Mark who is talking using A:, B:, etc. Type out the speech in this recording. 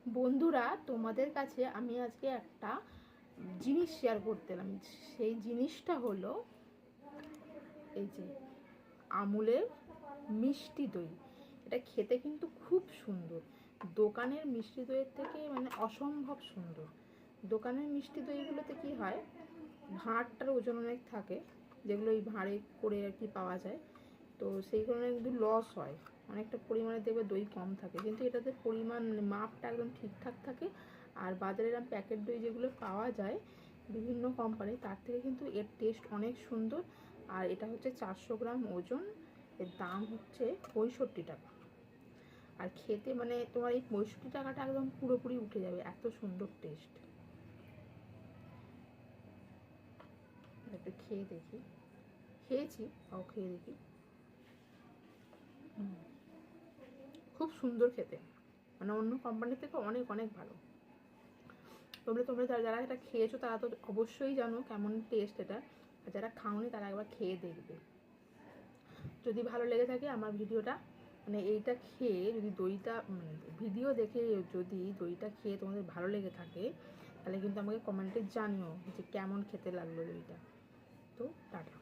A: বন্ধুরা, তোমাদের কাছে আমি আজকে একটা জিনিস শেয়ার করতে এলাম। সেই জিনিসটা হলো এই যে আমুলের মিষ্টি দই। এটা খেতে কিন্তু খুব সুন্দর, দোকানের মিষ্টি দইয়ের থেকে মানে অসম্ভব সুন্দর। দোকানের মিষ্টি দইগুলোতে কি হয়, ভাঁড়টার ওজন অনেক থাকে, যেগুলো এই ভাঁড়ে করে আর কি পাওয়া যায়, তো সেই কারণে কিন্তু লস হয়, অনেকটা পরিমাণে দেখবে দই কম থাকে, কিন্তু এটাতে পরিমাণ মাপটা একদম ঠিকঠাক থাকে। আর বাজারে এরকম প্যাকেট দই যেগুলো পাওয়া যায় বিভিন্ন কোম্পানি, তার থেকে কিন্তু এর টেস্ট অনেক সুন্দর। আর এটা হচ্ছে 400 গ্রাম ওজন, এর দাম হচ্ছে 65 টাকা। আর খেতে মানে তোমার এই 65 টাকাটা একদম পুরোপুরি উঠে যাবে, এত সুন্দর টেস্ট। একটু খেয়ে দেখি, খেয়েছি, তাও খেয়ে দেখি। খুব সুন্দর খেতে, মানে অন্য কোম্পানির থেকে অনেক অনেক ভালো। তোমরা যারা এটা খেয়েছো তারা তো অবশ্যই জানো কেমন টেস্ট এটা, আর যারা খাওনি তারা একবার খেয়ে দেখবে। যদি ভালো লেগে থাকে আমার ভিডিওটা, মানে এইটা খেয়ে যদি দইটা ভিডিও দেখে যদি দইটা খেয়ে তোমাদের ভালো লেগে থাকে, তাহলে কিন্তু আমাকে কমেন্টে জানিও যে কেমন খেতে লাগলো দইটা। তো টাটা।